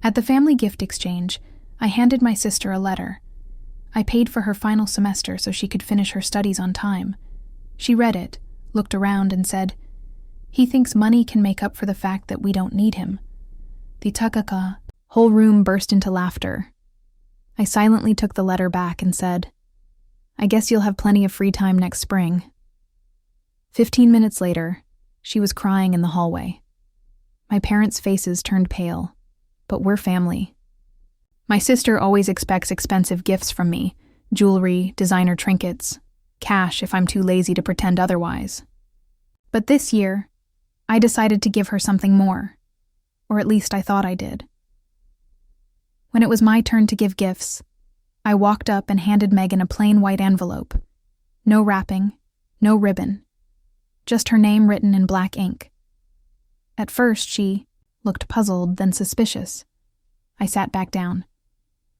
At the family gift exchange, I handed my sister a letter. I paid for her final semester so she could finish her studies on time. She read it, looked around, and said, "He thinks money can make up for the fact that we don't need him." The takaka, whole room burst into laughter. I silently took the letter back and said, "I guess you'll have plenty of free time next spring." 15 minutes later, she was crying in the hallway. My parents' faces turned pale, but we're family. My sister always expects expensive gifts from me, jewelry, designer trinkets, cash if I'm too lazy to pretend otherwise. But this year, I decided to give her something more, or at least I thought I did. When it was my turn to give gifts, I walked up and handed Megan a plain white envelope. No wrapping, no ribbon, just her name written in black ink. At first, she looked puzzled, then suspicious. I sat back down.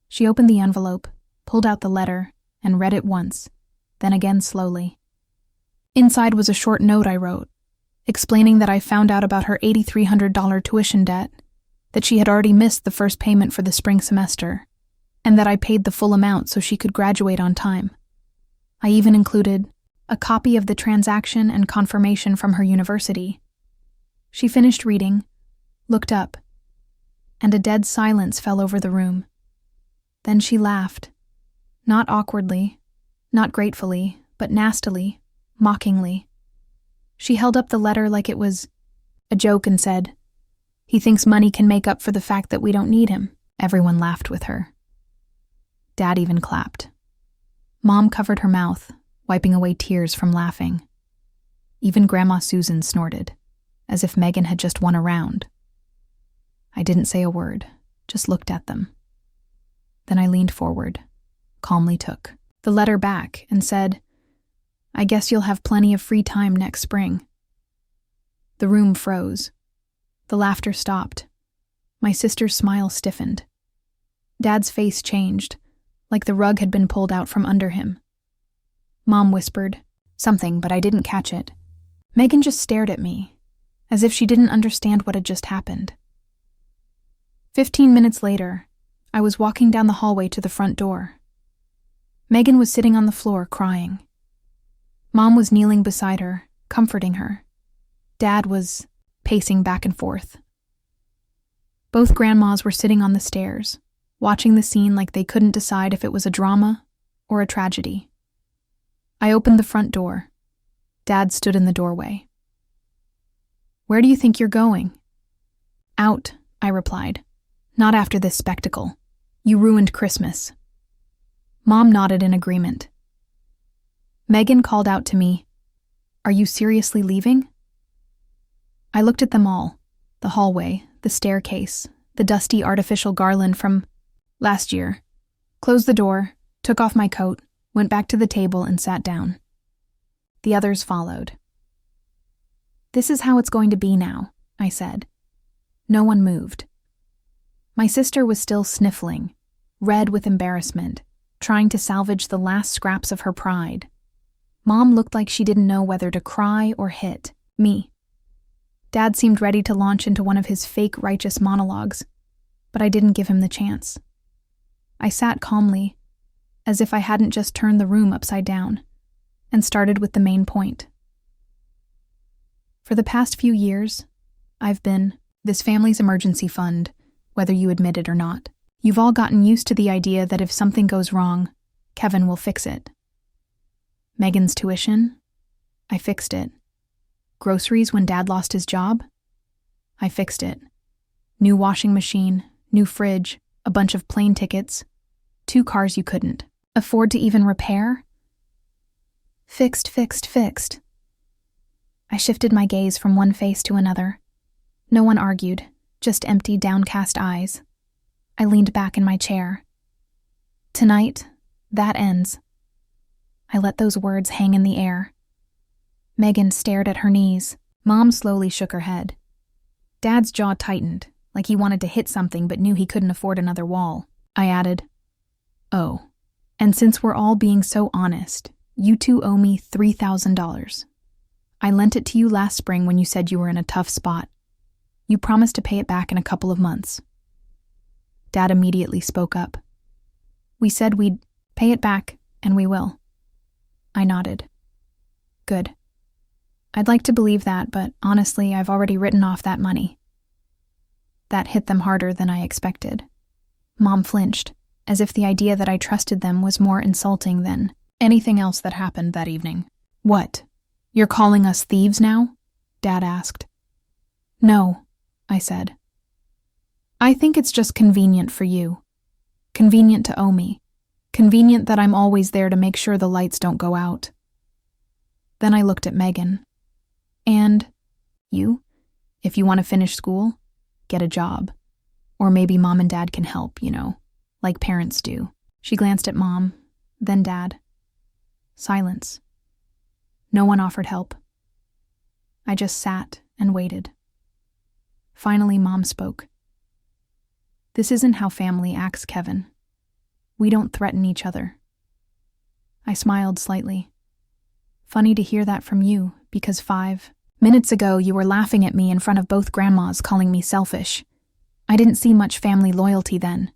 She opened the envelope, pulled out the letter, and read it once, then again slowly. Inside was a short note I wrote, explaining that I found out about her $8,300 tuition debt, that she had already missed the first payment for the spring semester, and that I paid the full amount so she could graduate on time. I even included a copy of the transaction and confirmation from her university. She finished reading, looked up, and a dead silence fell over the room. Then she laughed, not awkwardly, not gratefully, but nastily, mockingly. She held up the letter like it was a joke and said, "He thinks money can make up for the fact that we don't need him." Everyone laughed with her. Dad even clapped. Mom covered her mouth, wiping away tears from laughing. Even Grandma Susan snorted, as if Megan had just won a round. I didn't say a word, just looked at them. Then I leaned forward, calmly took the letter back and said, "I guess you'll have plenty of free time next spring." The room froze. The laughter stopped. My sister's smile stiffened. Dad's face changed, like the rug had been pulled out from under him. Mom whispered something, but I didn't catch it. Megan just stared at me, as if she didn't understand what had just happened. 15 minutes later, I was walking down the hallway to the front door. Megan was sitting on the floor crying. Mom was kneeling beside her, comforting her. Dad was pacing back and forth. Both grandmas were sitting on the stairs, watching the scene like they couldn't decide if it was a drama or a tragedy. I opened the front door. Dad stood in the doorway. "Where do you think you're going?" "Out," I replied. "Not after this spectacle. You ruined Christmas." Mom nodded in agreement. Megan called out to me, "Are you seriously leaving?" I looked at them all, the hallway, the staircase, the dusty artificial garland from last year, closed the door, took off my coat, went back to the table and sat down. The others followed. "This is how it's going to be now," I said. No one moved. My sister was still sniffling, red with embarrassment, trying to salvage the last scraps of her pride. Mom looked like she didn't know whether to cry or hit me. Dad seemed ready to launch into one of his fake righteous monologues, but I didn't give him the chance. I sat calmly, as if I hadn't just turned the room upside down, and started with the main point. For the past few years, I've been this family's emergency fund, whether you admit it or not. You've all gotten used to the idea that if something goes wrong, Kevin will fix it. Megan's tuition? I fixed it. Groceries when Dad lost his job? I fixed it. New washing machine, new fridge, a bunch of plane tickets, 2 cars you couldn't afford to even repair? Fixed, fixed, fixed. I shifted my gaze from one face to another. No one argued, just empty, downcast eyes. I leaned back in my chair. Tonight, that ends. I let those words hang in the air. Megan stared at her knees. Mom slowly shook her head. Dad's jaw tightened, like he wanted to hit something but knew he couldn't afford another wall. I added, "Oh, and since we're all being so honest, you two owe me $3,000. I lent it to you last spring when you said you were in a tough spot. You promised to pay it back in a couple of months." Dad immediately spoke up. We said we'd pay it back, and we will. I nodded. Good. I'd like to believe that, but honestly, I've already written off that money. That hit them harder than I expected. Mom flinched, as if the idea that I trusted them was more insulting than anything else that happened that evening. What? You're calling us thieves now? Dad asked. No, I said. I think it's just convenient for you. Convenient to owe me. Convenient that I'm always there to make sure the lights don't go out. Then I looked at Megan. And you? If you want to finish school, get a job. Or maybe Mom and Dad can help, like parents do. She glanced at Mom, then Dad. Silence. No one offered help. I just sat and waited. Finally, Mom spoke. This isn't how family acts, Kevin. We don't threaten each other. I smiled slightly. Funny to hear that from you, because 5 minutes ago you were laughing at me in front of both grandmas, calling me selfish. I didn't see much family loyalty then.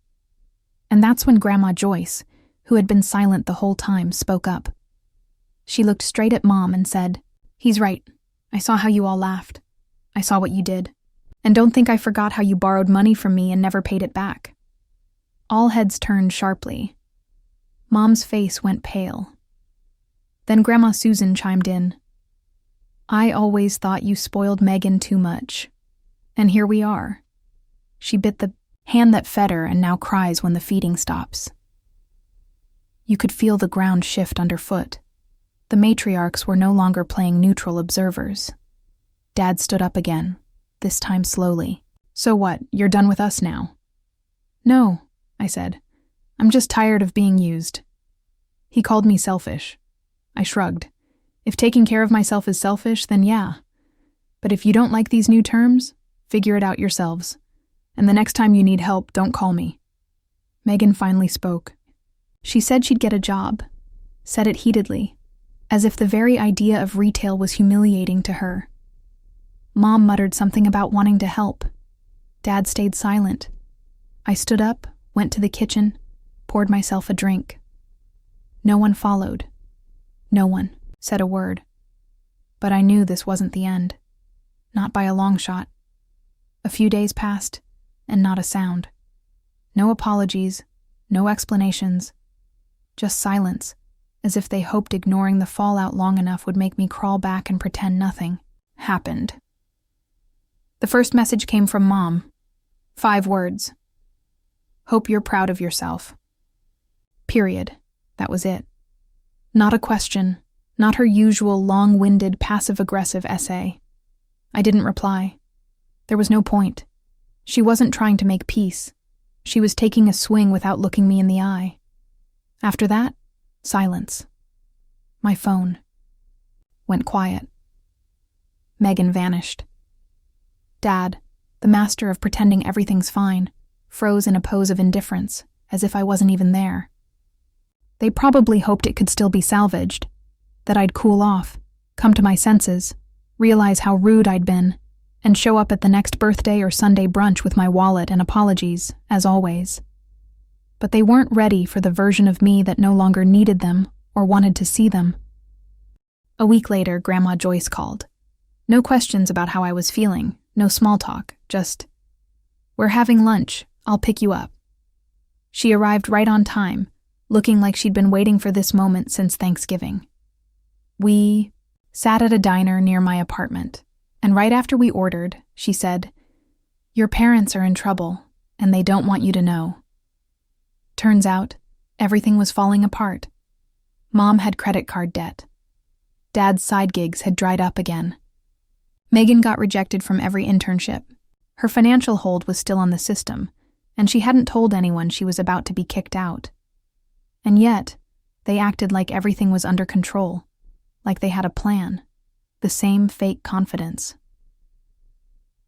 And that's when Grandma Joyce, who had been silent the whole time, spoke up. She looked straight at Mom and said, He's right. I saw how you all laughed. I saw what you did. And don't think I forgot how you borrowed money from me and never paid it back. All heads turned sharply. Mom's face went pale. Then Grandma Susan chimed in. I always thought you spoiled Megan too much. And here we are. She bit the hand that fed her and now cries when the feeding stops. You could feel the ground shift underfoot. The matriarchs were no longer playing neutral observers. Dad stood up again, this time slowly. So what, you're done with us now? No, I said. I'm just tired of being used. He called me selfish. I shrugged. If taking care of myself is selfish, then yeah. But if you don't like these new terms, figure it out yourselves. And the next time you need help, don't call me. Megan finally spoke. She said she'd get a job. Said it heatedly, as if the very idea of retail was humiliating to her. Mom muttered something about wanting to help. Dad stayed silent. I stood up, went to the kitchen, poured myself a drink. No one followed. No one said a word. But I knew this wasn't the end. Not by a long shot. A few days passed, and not a sound. No apologies, no explanations. Just silence, as if they hoped ignoring the fallout long enough would make me crawl back and pretend nothing happened. The first message came from Mom. 5 words. Hope you're proud of yourself. Period. That was it. Not a question, not her usual long-winded, passive-aggressive essay. I didn't reply. There was no point. She wasn't trying to make peace. She was taking a swing without looking me in the eye. After that, silence. My phone went quiet. Megan vanished. Dad, the master of pretending everything's fine, froze in a pose of indifference, as if I wasn't even there. They probably hoped it could still be salvaged, that I'd cool off, come to my senses, realize how rude I'd been, and show up at the next birthday or Sunday brunch with my wallet and apologies, as always. But they weren't ready for the version of me that no longer needed them or wanted to see them. A week later, Grandma Joyce called. No questions about how I was feeling, no small talk, just, "We're having lunch, I'll pick you up." She arrived right on time, looking like she'd been waiting for this moment since Thanksgiving. We sat at a diner near my apartment, and right after we ordered, she said, "Your parents are in trouble, and they don't want you to know." Turns out, everything was falling apart. Mom had credit card debt. Dad's side gigs had dried up again. Megan got rejected from every internship. Her financial hold was still on the system, and she hadn't told anyone she was about to be kicked out. And yet, they acted like everything was under control, like they had a plan, the same fake confidence.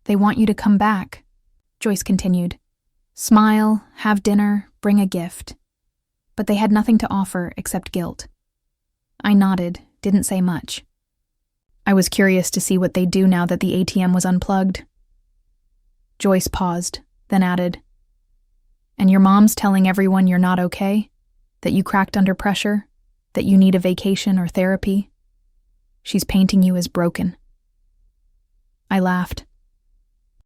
"They want you to come back," Joyce continued. "Smile, have dinner, bring a gift." But they had nothing to offer except guilt. I nodded, didn't say much. I was curious to see what they'd do now that the ATM was unplugged. Joyce paused, then added, And your mom's telling everyone you're not okay, that you cracked under pressure, that you need a vacation or therapy. She's painting you as broken. I laughed.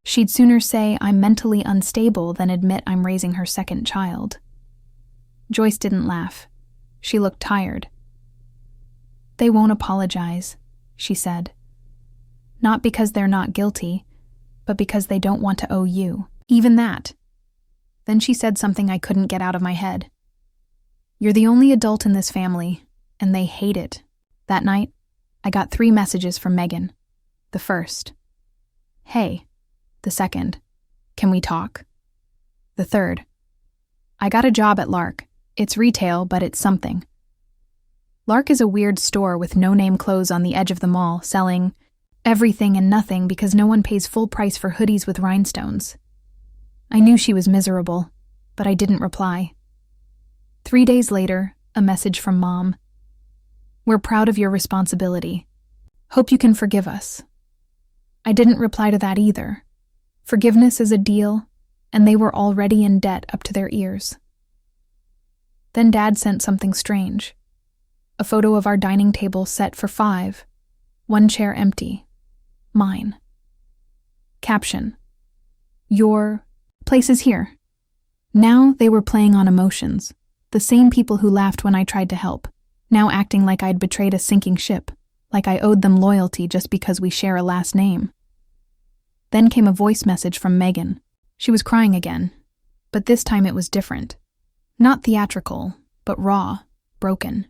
She'd sooner say I'm mentally unstable than admit I'm raising her second child. Joyce didn't laugh. She looked tired. They won't apologize, she said. Not because they're not guilty, but because they don't want to owe you. Even that. Then she said something I couldn't get out of my head. You're the only adult in this family, and they hate it. That night, I got 3 messages from Megan. The first, "Hey." The second, "Can we talk?" The third, "I got a job at Lark. It's retail, but it's something." Lark is a weird store with no-name clothes on the edge of the mall, selling everything and nothing because no one pays full price for hoodies with rhinestones. I knew she was miserable, but I didn't reply. 3 days later, a message from Mom. "We're proud of your responsibility. Hope you can forgive us." I didn't reply to that either. Forgiveness is a deal, and they were already in debt up to their ears. Then Dad sent something strange. A photo of our dining table set for 5, 1 chair empty. Mine. Caption: "Your place is here." Now they were playing on emotions. The same people who laughed when I tried to help, now acting like I'd betrayed a sinking ship, like I owed them loyalty just because we share a last name. Then came a voice message from Megan. She was crying again, but this time it was different. Not theatrical, but raw, broken.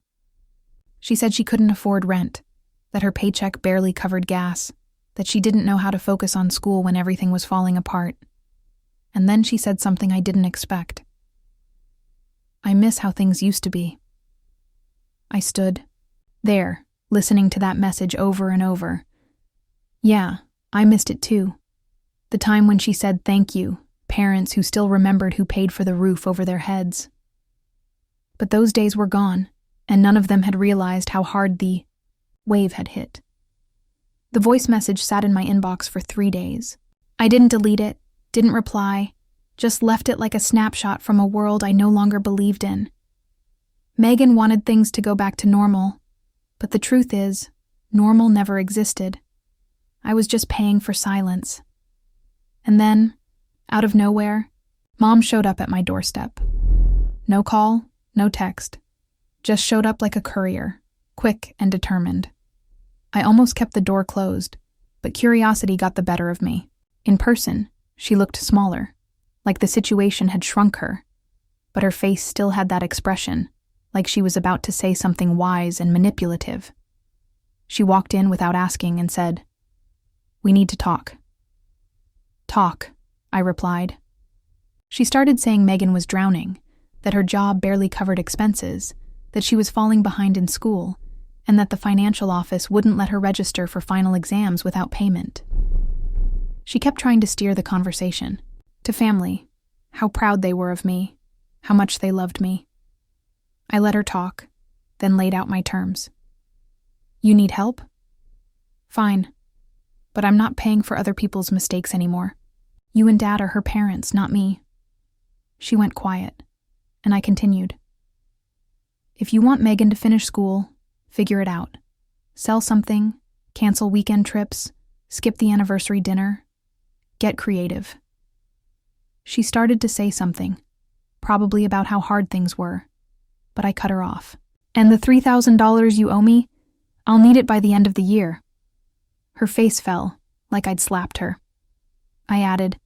She said she couldn't afford rent, that her paycheck barely covered gas, that she didn't know how to focus on school when everything was falling apart. And then she said something I didn't expect. "I miss how things used to be." I stood there, listening to that message over and over. Yeah, I missed it too. The time when she said thank you, parents who still remembered who paid for the roof over their heads. But those days were gone, and none of them had realized how hard the wave had hit. The voice message sat in my inbox for 3 days. I didn't delete it, didn't reply, just left it like a snapshot from a world I no longer believed in. Megan wanted things to go back to normal, but the truth is, normal never existed. I was just paying for silence. And then, out of nowhere, Mom showed up at my doorstep. No call, no text. Just showed up like a courier, quick and determined. I almost kept the door closed, but curiosity got the better of me. In person, she looked smaller, like the situation had shrunk her, but her face still had that expression, like she was about to say something wise and manipulative. She walked in without asking and said, "We need to talk." "Talk," I replied. She started saying Megan was drowning, that her job barely covered expenses, that she was falling behind in school, and that the financial office wouldn't let her register for final exams without payment. She kept trying to steer the conversation to family, how proud they were of me, how much they loved me. I let her talk, then laid out my terms. "You need help? Fine, but I'm not paying for other people's mistakes anymore. You and Dad are her parents, not me." She went quiet, and I continued. "If you want Megan to finish school, figure it out. Sell something, cancel weekend trips, skip the anniversary dinner. Get creative." She started to say something, probably about how hard things were, but I cut her off. "And the $3,000 you owe me? I'll need it by the end of the year." Her face fell, like I'd slapped her. I added,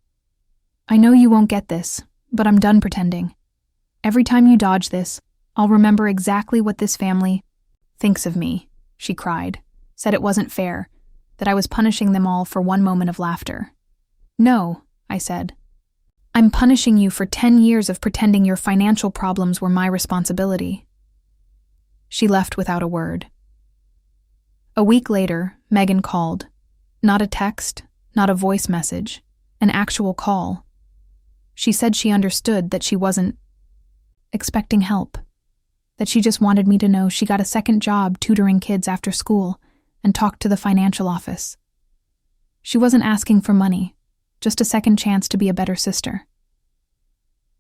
"I know you won't get this, but I'm done pretending. Every time you dodge this, I'll remember exactly what this family thinks of me," she cried, said it wasn't fair, that I was punishing them all for one moment of laughter. "No," I said. "I'm punishing you for 10 years of pretending your financial problems were my responsibility." She left without a word. A week later, Megan called. Not a text, not a voice message, an actual call. She said she understood that she wasn't expecting help, that she just wanted me to know she got a second job tutoring kids after school and talked to the financial office. She wasn't asking for money, just a second chance to be a better sister.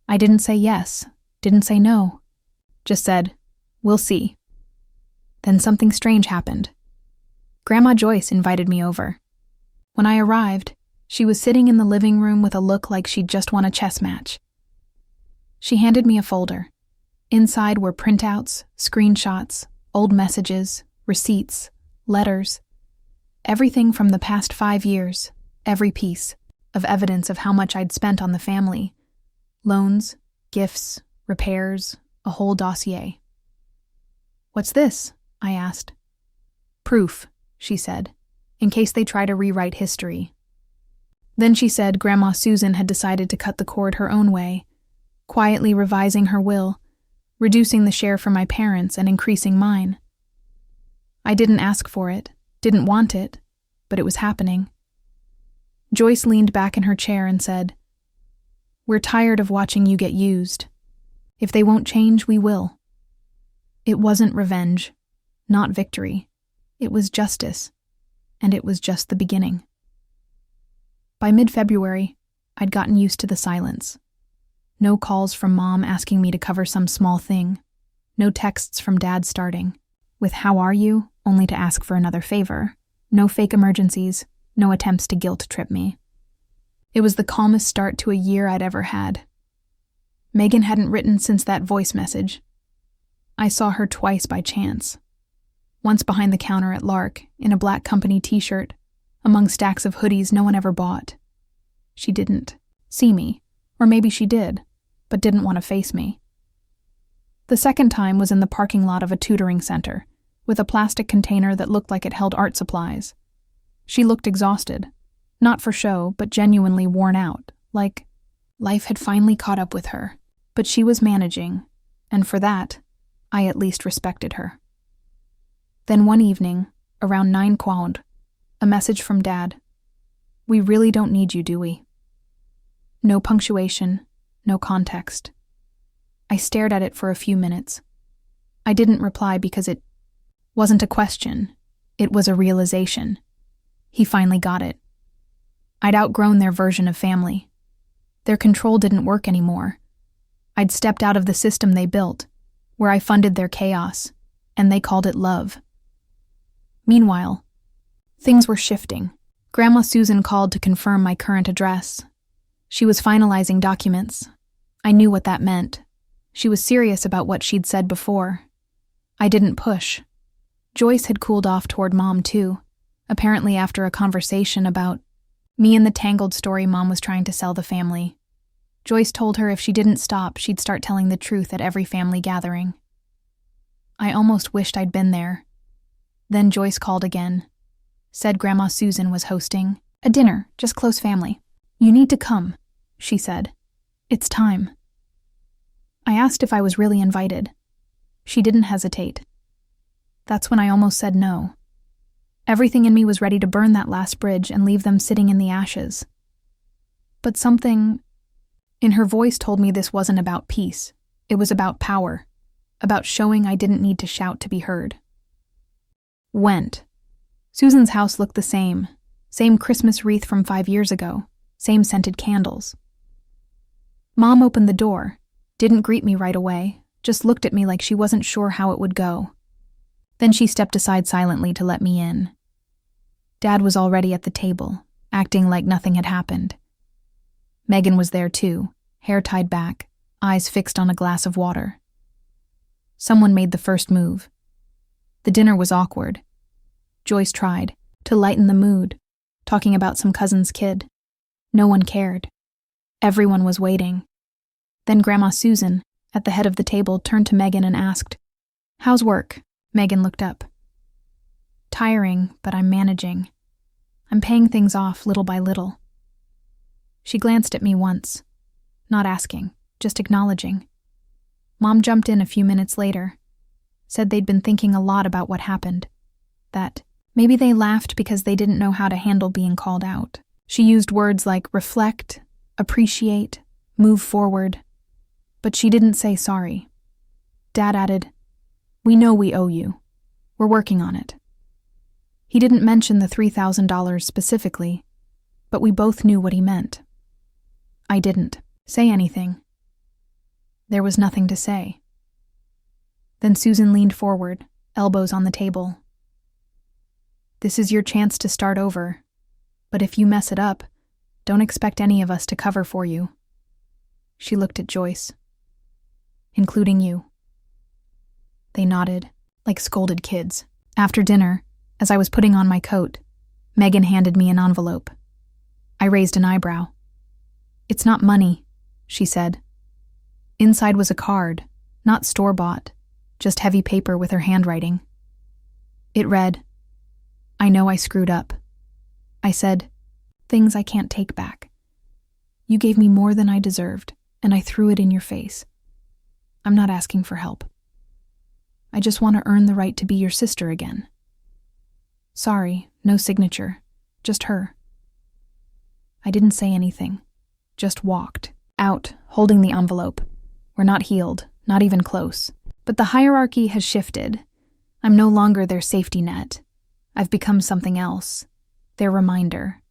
I didn't say yes, didn't say no, just said, "We'll see." Then something strange happened. Grandma Joyce invited me over. When I arrived, she was sitting in the living room with a look like she'd just won a chess match. She handed me a folder. Inside were printouts, screenshots, old messages, receipts, letters. Everything from the past 5 years, every piece of evidence of how much I'd spent on the family. Loans, gifts, repairs, a whole dossier. "What's this?" I asked. "Proof," she said, "in case they try to rewrite history." Then she said Grandma Susan had decided to cut the cord her own way, quietly revising her will, reducing the share for my parents and increasing mine. I didn't ask for it, didn't want it, but it was happening. Joyce leaned back in her chair and said, "We're tired of watching you get used. If they won't change, we will." It wasn't revenge, not victory. It was justice, and it was just the beginning. By mid-February, I'd gotten used to the silence. No calls from Mom asking me to cover some small thing. No texts from Dad starting with "How are you?" only to ask for another favor. No fake emergencies, no attempts to guilt trip me. It was the calmest start to a year I'd ever had. Megan hadn't written since that voice message. I saw her twice by chance. Once behind the counter at Lark, in a black company t-shirt, among stacks of hoodies no one ever bought. She didn't see me, or maybe she did, but didn't want to face me. The second time was in the parking lot of a tutoring center, with a plastic container that looked like it held art supplies. She looked exhausted, not for show, but genuinely worn out, like life had finally caught up with her. But she was managing, and for that, I at least respected her. Then one evening, around 9 Quaund, a message from Dad. "We really don't need you, do we?" No punctuation, no context. I stared at it for a few minutes. I didn't reply because it wasn't a question. It was a realization. He finally got it. I'd outgrown their version of family. Their control didn't work anymore. I'd stepped out of the system they built, where I funded their chaos, and they called it love. Meanwhile, things were shifting. Grandma Susan called to confirm my current address. She was finalizing documents. I knew what that meant. She was serious about what she'd said before. I didn't push. Joyce had cooled off toward Mom, too, apparently after a conversation about me and the tangled story Mom was trying to sell the family. Joyce told her if she didn't stop, she'd start telling the truth at every family gathering. I almost wished I'd been there. Then Joyce called again. Said Grandma Susan was hosting a dinner, just close family. "You need to come," she said. "It's time." I asked if I was really invited. She didn't hesitate. That's when I almost said no. Everything in me was ready to burn that last bridge and leave them sitting in the ashes. But something in her voice told me this wasn't about peace. It was about power, about showing I didn't need to shout to be heard. Went. Susan's house looked the same Christmas wreath from 5 years ago, same scented candles. Mom opened the door, didn't greet me right away, just looked at me like she wasn't sure how it would go. Then she stepped aside silently to let me in. Dad was already at the table, acting like nothing had happened. Megan was there too, hair tied back, eyes fixed on a glass of water. Someone made the first move. The dinner was awkward. Joyce tried to lighten the mood, talking about some cousin's kid. No one cared. Everyone was waiting. Then Grandma Susan, at the head of the table, turned to Megan and asked, "How's work?" Megan looked up. "Tiring, but I'm managing. I'm paying things off little by little." She glanced at me once, not asking, just acknowledging. Mom jumped in a few minutes later, said they'd been thinking a lot about what happened, that maybe they laughed because they didn't know how to handle being called out. She used words like reflect, appreciate, move forward, but she didn't say sorry. Dad added, "We know we owe you. We're working on it." He didn't mention the $3,000 specifically, but we both knew what he meant. I didn't say anything. There was nothing to say. Then Susan leaned forward, elbows on the table. This is your chance to start over, but if you mess it up, don't expect any of us to cover for you. She looked at Joyce. Including you. They nodded, like scolded kids. After dinner, as I was putting on my coat, Megan handed me an envelope. I raised an eyebrow. It's not money, she said. Inside was a card, not store-bought, just heavy paper with her handwriting. It read, I know I screwed up. I said, things I can't take back. You gave me more than I deserved, and I threw it in your face. I'm not asking for help. I just want to earn the right to be your sister again. Sorry, no signature, just her. I didn't say anything, just walked out, holding the envelope. We're not healed, not even close. But the hierarchy has shifted. I'm no longer their safety net. I've become something else, their reminder.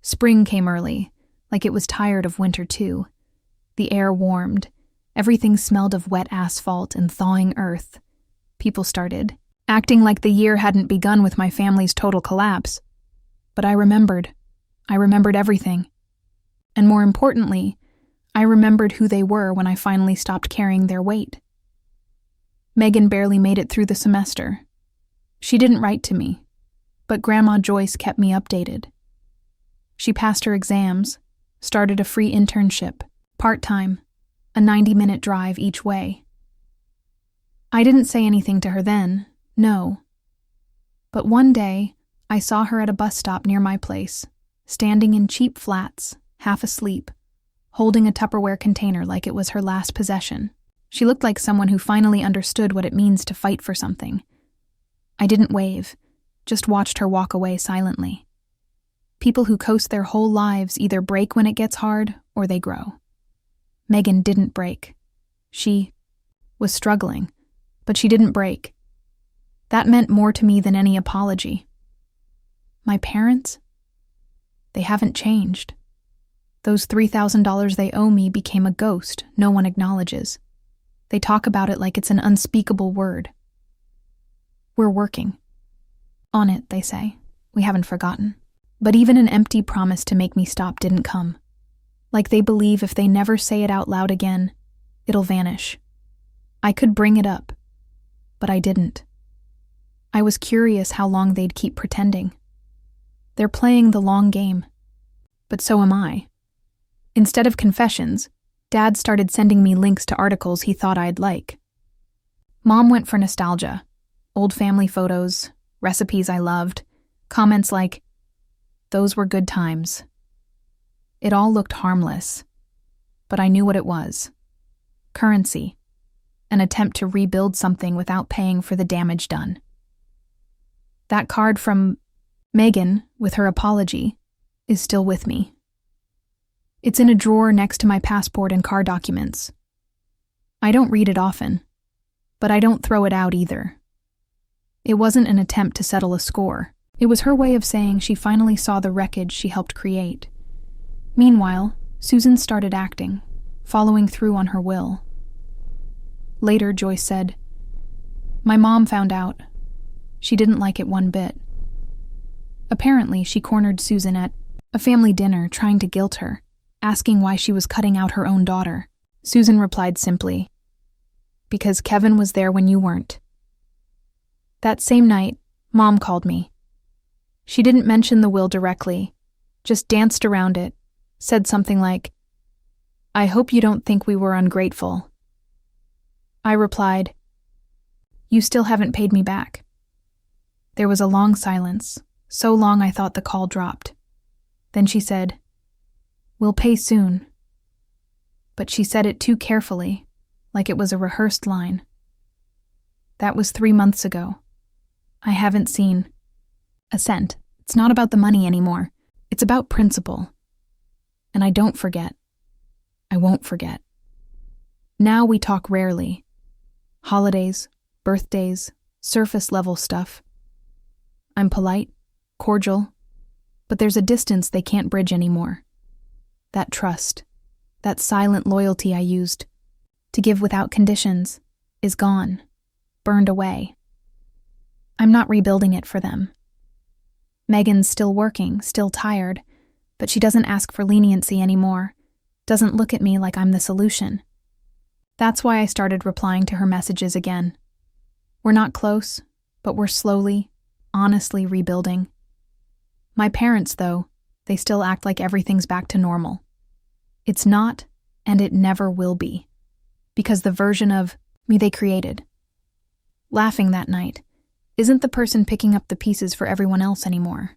Spring came early, like it was tired of winter too. The air warmed. Everything smelled of wet asphalt and thawing earth. People started, acting like the year hadn't begun with my family's total collapse. But I remembered. I remembered everything. And more importantly, I remembered who they were when I finally stopped carrying their weight. Megan barely made it through the semester. She didn't write to me, but Grandma Joyce kept me updated. She passed her exams, started a free internship, part-time, a 90-minute drive each way. I didn't say anything to her then, no. But one day, I saw her at a bus stop near my place, standing in cheap flats, half asleep, holding a Tupperware container like it was her last possession. She looked like someone who finally understood what it means to fight for something. I didn't wave, just watched her walk away silently. People who coast their whole lives either break when it gets hard or they grow. Megan didn't break. She was struggling, but she didn't break. That meant more to me than any apology. My parents? They haven't changed. Those $3,000 they owe me became a ghost no one acknowledges. They talk about it like it's an unspeakable word. We're working. On it, they say. We haven't forgotten. But even an empty promise to make me stop didn't come. Like they believe if they never say it out loud again, it'll vanish. I could bring it up, but I didn't. I was curious how long they'd keep pretending. They're playing the long game. But so am I. Instead of confessions, Dad started sending me links to articles he thought I'd like. Mom went for nostalgia, old family photos, recipes I loved, comments like, "Those were good times." It all looked harmless, but I knew what it was. Currency, an attempt to rebuild something without paying for the damage done. That card from Megan, with her apology, is still with me. It's in a drawer next to my passport and car documents. I don't read it often, but I don't throw it out either. It wasn't an attempt to settle a score. It was her way of saying she finally saw the wreckage she helped create. Meanwhile, Susan started acting, following through on her will. Later, Joyce said, "My mom found out. She didn't like it one bit. Apparently, she cornered Susan at a family dinner trying to guilt her, asking why she was cutting out her own daughter. Susan replied simply, "Because Kevin was there when you weren't." That same night, Mom called me. She didn't mention the will directly, just danced around it, said something like, "I hope you don't think we were ungrateful." I replied, "You still haven't paid me back." There was a long silence, so long I thought the call dropped. Then she said, "We'll pay soon." But she said it too carefully, like it was a rehearsed line. That was 3 months ago. I haven't seen a cent. It's not about the money anymore. It's about principle. And I don't forget. I won't forget. Now we talk rarely. Holidays, birthdays, surface-level stuff. I'm polite, cordial, but there's a distance they can't bridge anymore. That trust, that silent loyalty I used to give without conditions, is gone, burned away. I'm not rebuilding it for them. Megan's still working, still tired, but she doesn't ask for leniency anymore, doesn't look at me like I'm the solution. That's why I started replying to her messages again. We're not close, but we're slowly, honestly rebuilding. My parents, though, they still act like everything's back to normal. It's not, and it never will be, because the version of me they created, laughing that night, isn't the person picking up the pieces for everyone else anymore.